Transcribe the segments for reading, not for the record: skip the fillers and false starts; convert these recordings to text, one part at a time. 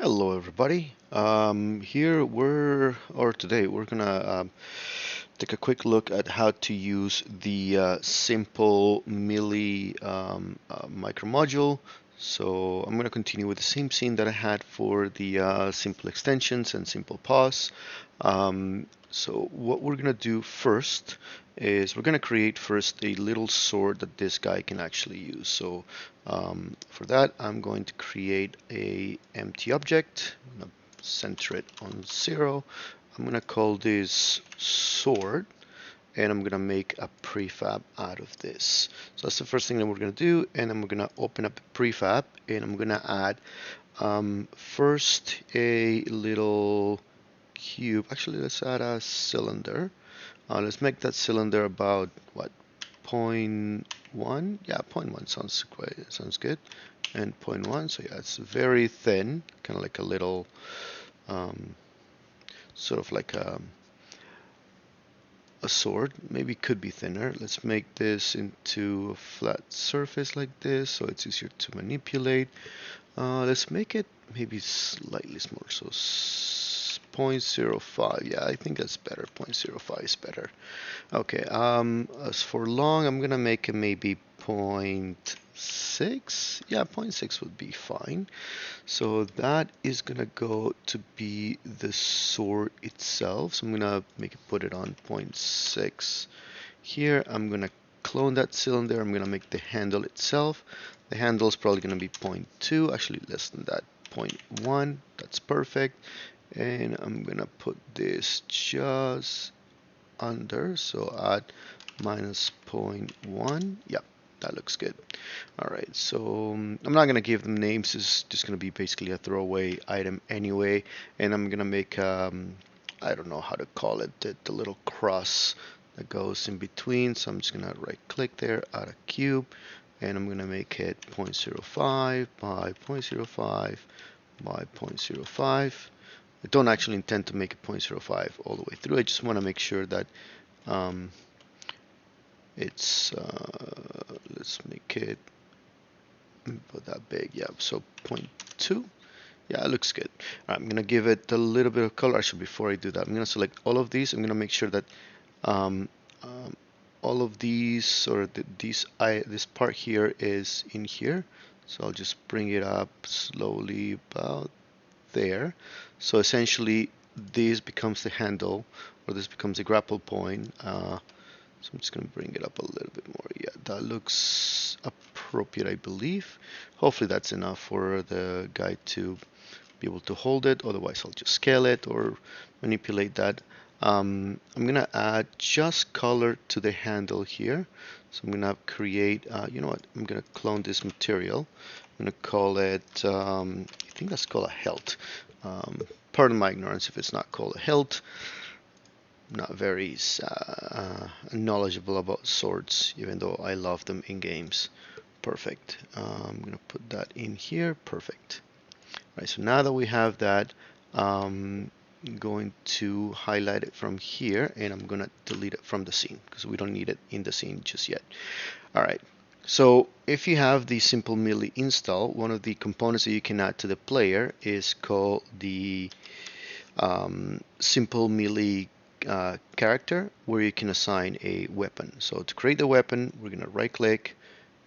Hello, everybody. Today we're gonna take a quick look at how to use the simple Melee micro module. So I'm gonna continue with the same scene that I had for the simple extensions and simple pause. So what we're gonna do first is we're gonna create first a little sword that this guy can actually use. So for that, I'm going to create a empty object. I'm gonna center it on 0. I'm gonna call this sword, and I'm gonna make a prefab out of this. So that's the first thing that we're gonna do, and then we're gonna open up the prefab, and I'm gonna add first a little cube. Actually, let's add a cylinder. Let's make that cylinder about what, point 0.1? Yeah, point 0.1 sounds great. Sounds good. And point 0.1, so yeah, it's very thin, kind of like a little, um, sort of like a sword. Maybe could be thinner. Let's make this into a flat surface like this, so it's easier to manipulate. Let's make it maybe slightly smaller, so 0.05. Yeah, I think that's better. 0.05 is better. Okay, as for long, I'm gonna make it maybe point 0.6. Yeah, point 0.6 would be fine. So that is gonna go to be the sword itself. So I'm gonna put it on point 0.6 here. I'm gonna clone that cylinder. I'm gonna make the handle itself. The handle is probably gonna be point 0.2, actually less than that, point 0.1. That's perfect. And I'm gonna put this just under, so at minus point 0.1. Yep, that looks good. All right, so I'm not gonna give them names. It's just gonna be basically a throwaway item anyway, and I'm gonna make I don't know how to call it, the little cross that goes in between. So I'm just gonna right click there, add a cube, and I'm gonna make it 0.05 by 0.05 by 0.05. I don't actually intend to make it 0.05 all the way through. I just want to make sure that um, it's let's make it about that big. Yeah, so zero point 0.2. Yeah, it looks good. All right, I'm gonna give it a little bit of color. Actually, before I do that, I'm gonna select all of these. I'm gonna make sure that um, um, all of these, or this part here is in here. So I'll just bring it up slowly about there. So essentially, this becomes the handle, or this becomes a grapple point. So I'm just going to bring it up a little bit more. Yeah, that looks appropriate, I believe. Hopefully that's enough for the guy to be able to hold it. Otherwise, I'll just scale it or manipulate that. I'm going to add just color to the handle here. So I'm going to create, you know what, I'm going to clone this material. I'm going to call it, I think that's called a hilt. Pardon my ignorance if it's not called a hilt. Not very knowledgeable about swords, even though I love them in games. Perfect. I'm going to put that in here. Perfect. Right, so now that we have that, I'm going to highlight it from here, and I'm going to delete it from the scene because we don't need it in the scene just yet. All right. So if you have the simple melee install, one of the components that you can add to the player is called the simple melee character, where you can assign a weapon. So to create the weapon, we're going to right click,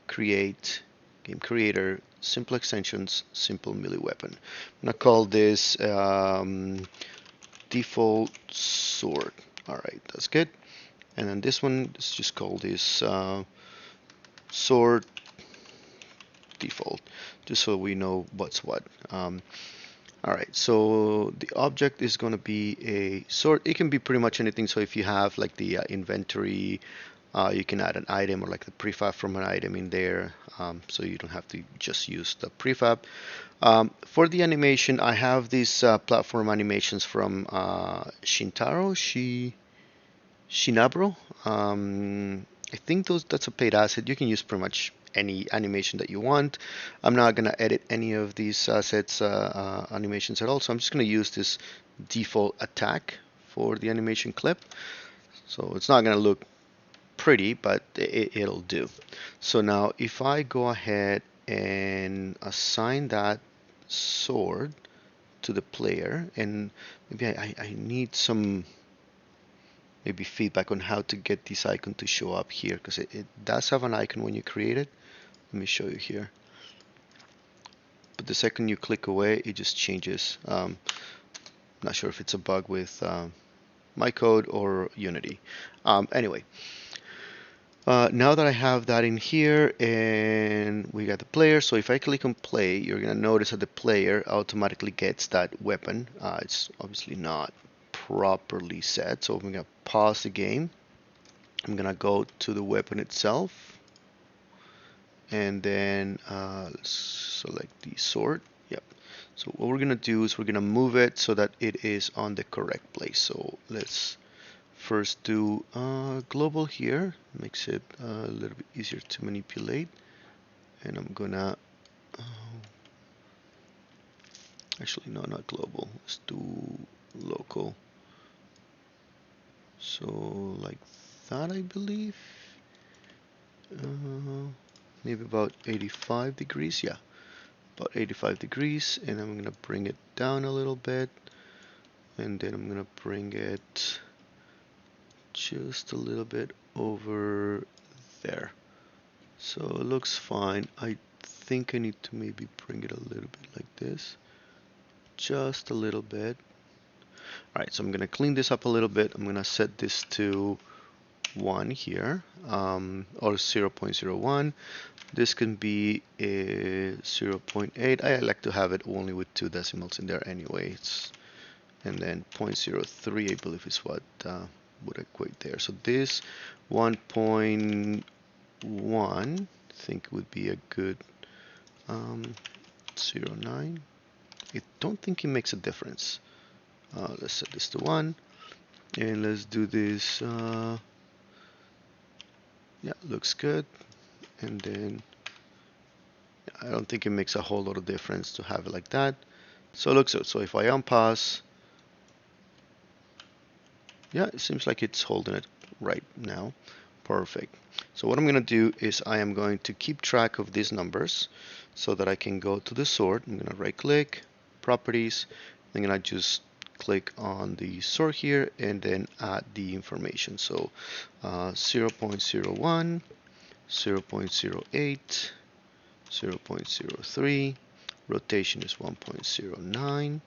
create, game creator, simple extensions, simple melee weapon. I'm going to call this default sword. All right, that's good. And then this one, let's just call this sword default, just so we know what's what. All right, so the object is going to be a sword. It can be pretty much anything. So if you have like the inventory, you can add an item or like the prefab from an item in there, so you don't have to just use the prefab. For the animation, I have these platform animations from Shinabro. I think that's a paid asset. You can use pretty much any animation that you want. I'm not gonna edit any of these assets animations at all, so I'm just gonna use this default attack for the animation clip. So it's not gonna look pretty, but it'll do. So now if I go ahead and assign that sword to the player, and maybe I need some maybe feedback on how to get this icon to show up here, because it does have an icon when you create it. Let me show you here. But the second you click away, it just changes. Not sure if it's a bug with my code or Unity. Anyway, now that I have that in here and we got the player, so if I click on play, you're gonna notice that the player automatically gets that weapon. It's obviously not properly set, so I'm gonna pause the game. I'm gonna go to the weapon itself, and then let's select the sword. Yep. So what we're gonna do is we're gonna move it so that it is on the correct place. So let's first do global here. Makes it a little bit easier to manipulate. And I'm gonna actually no, not global. Let's do local. So like that, I believe. Maybe about 85 degrees. Yeah, about 85 degrees. And I'm gonna bring it down a little bit. And then I'm gonna bring it just a little bit over there. So it looks fine. I think I need to maybe bring it a little bit like this. Just a little bit. Alright, so I'm gonna clean this up a little bit. I'm gonna set this to 1 here, or 0.01. This can be a 0.8. I like to have it only with 2 decimals in there anyway. And then 0.03, I believe, is what would equate there. So this 1.1, I think would be a good 0.9. I don't think it makes a difference. Let's set this to 1, and let's do this. Yeah, looks good. And then I don't think it makes a whole lot of difference to have it like that. So it looks good. So if I unpause, yeah, it seems like it's holding it right now. Perfect. So what I'm going to do is I am going to keep track of these numbers so that I can go to the sword. I'm going to right click, properties. I'm going to just click on the sword here and then add the information. So 0.01, 0.08, 0.03, rotation is 1.09,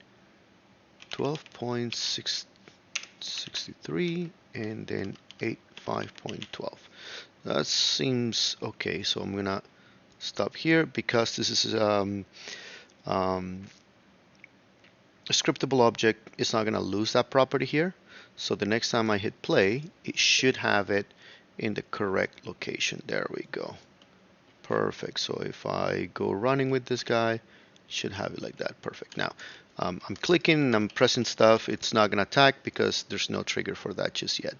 12.63, and then 85.12. That seems okay, so I'm gonna stop here because this is a scriptable object. It's not gonna lose that property here, so the next time I hit play, it should have it in the correct location. There we go. Perfect. So if I go running with this guy, it should have it like that. Perfect. Now I'm clicking and I'm pressing stuff. It's not gonna attack because there's no trigger for that just yet.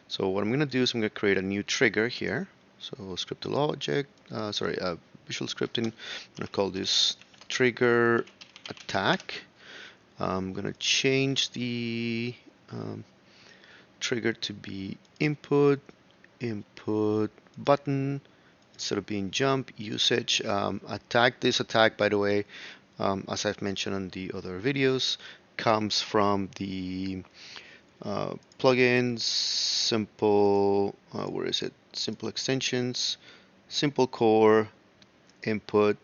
So what I'm going to do is I'm going to create a new trigger here. So scriptable object, visual scripting. I'm going to call this trigger attack. I'm going to change the trigger to be input button instead of being jump usage. Attack. This attack, by the way, as I've mentioned on the other videos, comes from the plugins, simple, where is it? Simple extensions, simple core, input,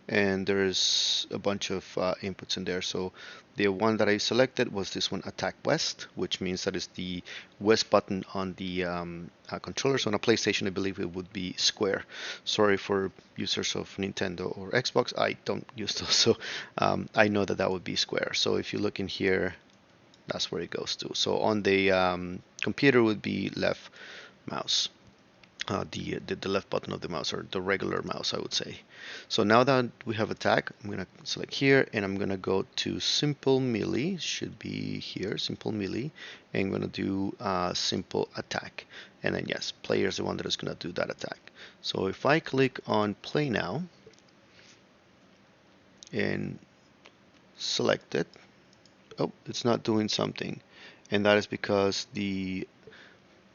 and there's a bunch of inputs in there. So the one that I selected was this one, attack west, which means that is the west button on the controller. So on a PlayStation, I believe it would be square. Sorry for users of Nintendo or Xbox, I don't use those, so I know that that would be square. So if you look in here, that's where it goes to. So on the computer would be left mouse, the left button of the mouse, or the regular mouse, I would say. So now that we have attack, I'm gonna select here and I'm gonna go to simple melee. Should be here, simple melee, and I'm gonna do simple attack. And then yes, player is the one that is gonna do that attack. So if I click on play now and select it, oh, it's not doing something, and that is because the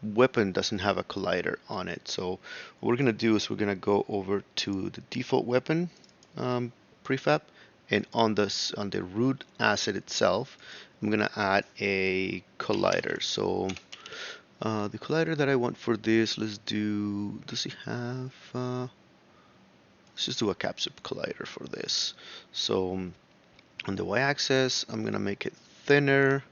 weapon doesn't have a collider on it. So what we're gonna do is we're gonna go over to the default weapon prefab, and on the root asset itself, I'm gonna add a collider. So the collider that I want for this, let's do. Does it have? Let's just do a capsule collider for this. So on the y-axis, I'm gonna make it thinner,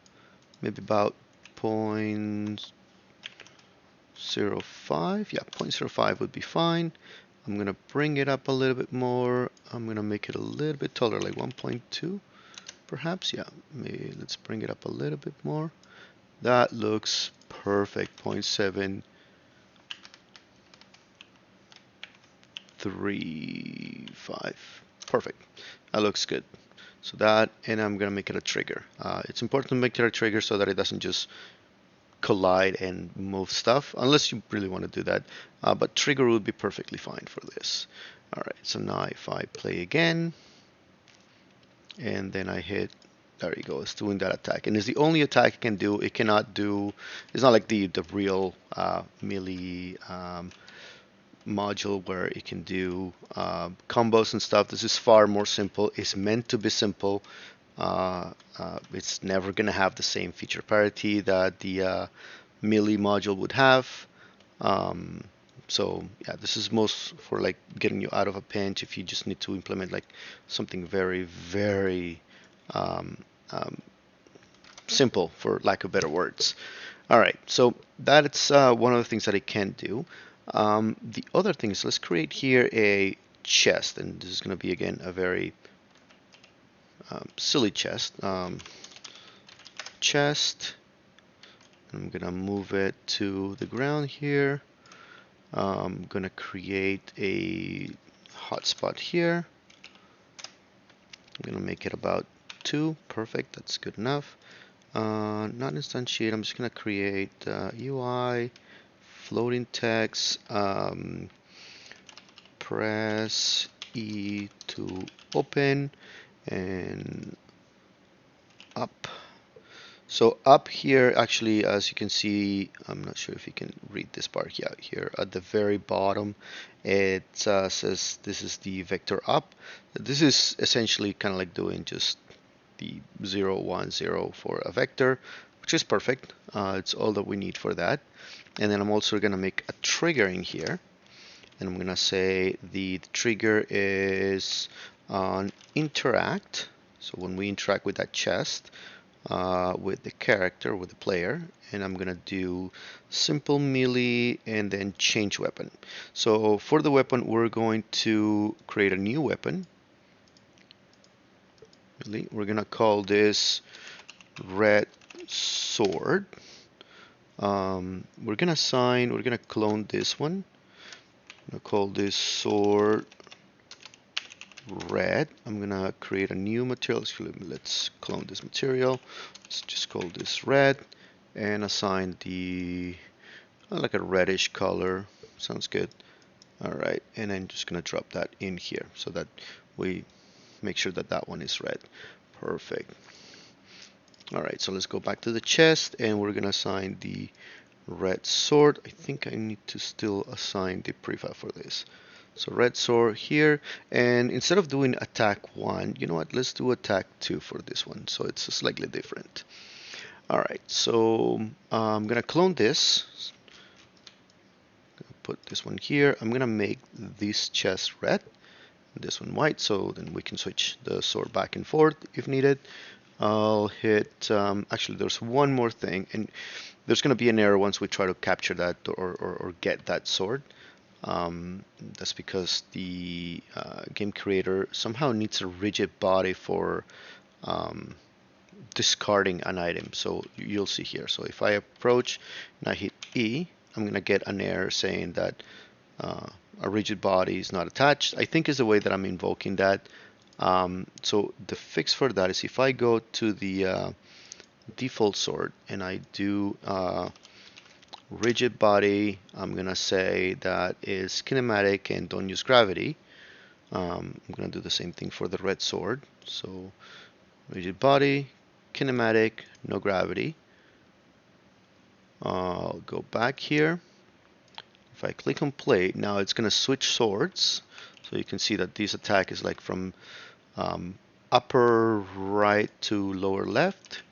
maybe about 0.05. Yeah, 0.05 would be fine. I'm gonna bring it up a little bit more. I'm gonna make it a little bit taller, like 1.2 perhaps. Yeah, maybe let's bring it up a little bit more. That looks perfect. 0.735. Perfect. That looks good. So that, and I'm gonna make it a trigger. It's important to make it a trigger so that it doesn't just collide and move stuff, unless you really want to do that. But trigger would be perfectly fine for this. All right, so now if I play again, and then I hit, there you go, it's doing that attack. And it's the only attack it can do. It cannot do, it's not like the real melee module where it can do combos and stuff. This is far more simple. It's meant to be simple. It's never going to have the same feature parity that the melee module would have. So yeah, this is most for like getting you out of a pinch if you just need to implement like something very, very um, um, simple, for lack of better words. All right, so that's one of the things that it can do. The other thing is, let's create here a chest, and this is going to be again a very silly chest. Chest. I'm going to move it to the ground here. I'm going to create a hotspot here. I'm going to make it about 2. Perfect, that's good enough. Not instantiate, I'm just going to create UI, floating text, press E to open, and up. So up here, actually, as you can see, I'm not sure if you can read this part. Yeah, here at the very bottom, it says this is the vector up. This is essentially kind of like doing just the 0, 1, 0 for a vector, which is perfect. It's all that we need for that. And then I'm also going to make a trigger in here. And I'm going to say the trigger is on interact. So when we interact with that chest, with the character, with the player, and I'm gonna do simple melee and then change weapon. So for the weapon, we're going to create a new weapon. We're gonna call this red sword. We're gonna clone this one. I'm gonna call this sword red. I'm gonna create a new material. Let's clone this material. Let's just call this red and assign the like a reddish color. Sounds good. All right, and I'm just gonna drop that in here so that we make sure that that one is red. Perfect. All right, so let's go back to the chest and we're gonna assign the red sword. I think I need to still assign the prefab for this. So red sword here, and instead of doing attack 1, you know what, let's do attack 2 for this one, so it's slightly different. Alright, so I'm gonna clone this, put this one here. I'm gonna make this chest red, this one white, so then we can switch the sword back and forth if needed. I'll hit, actually there's one more thing, and there's gonna be an error once we try to capture that or get that sword. That's because the game creator somehow needs a rigid body for discarding an item. So you'll see here. So if I approach and I hit E, I'm going to get an error saying that a rigid body is not attached. I think is the way that I'm invoking that. So the fix for that is if I go to the default sword and I do rigid body, I'm gonna say that is kinematic and don't use gravity. I'm gonna do the same thing for the red sword. So rigid body, kinematic, no gravity. I'll go back here. If I click on play, now it's gonna switch swords. So you can see that this attack is like from upper right to lower left.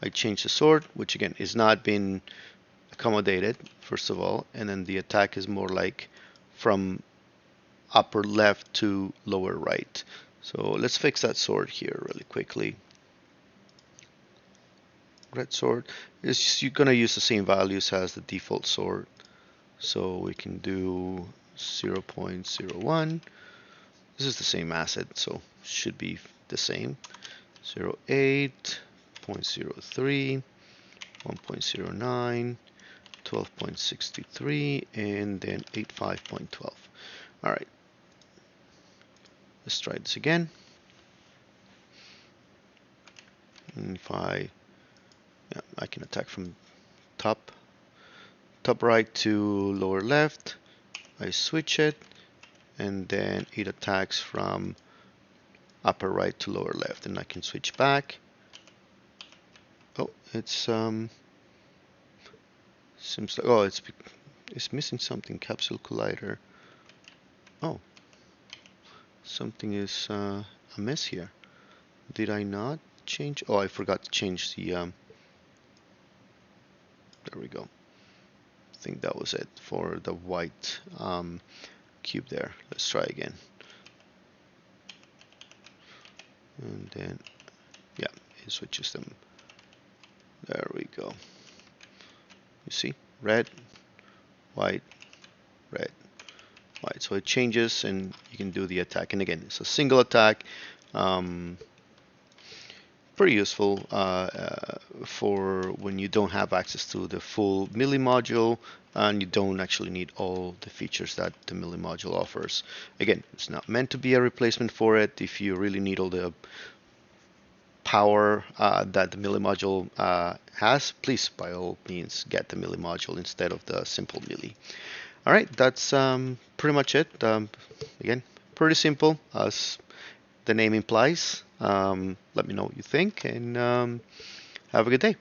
I change the sort, which again is not been accommodated, first of all, and then the attack is more like from upper left to lower right. So let's fix that sort here really quickly. Red sort is you're gonna use the same values as the default sort. So we can do 0.01. This is the same asset, so should be the same. 0.8, 0.03, 1.09, 12.63, and then 85.12. All right, let's try this again. And if I can attack from top right to lower left. I switch it, and then it attacks from upper right to lower left, and I can switch back. Oh, it's seems like it's missing something. Capsule collider. Oh, something is amiss here. Did I not change? Oh, I forgot to change the. There we go. I think that was it for the white cube there. Let's try again. And then, yeah, it switches them. There we go. You see, red, white, red, white. So it changes, and you can do the attack. And again, it's a single attack. Pretty useful for when you don't have access to the full melee module and you don't actually need all the features that the melee module offers. Again, it's not meant to be a replacement for it. If you really need all the power that the melee module has, please by all means get the melee module instead of the simple melee. All right, that's pretty much it. Again, pretty simple as the name implies. Let me know what you think, and have a good day.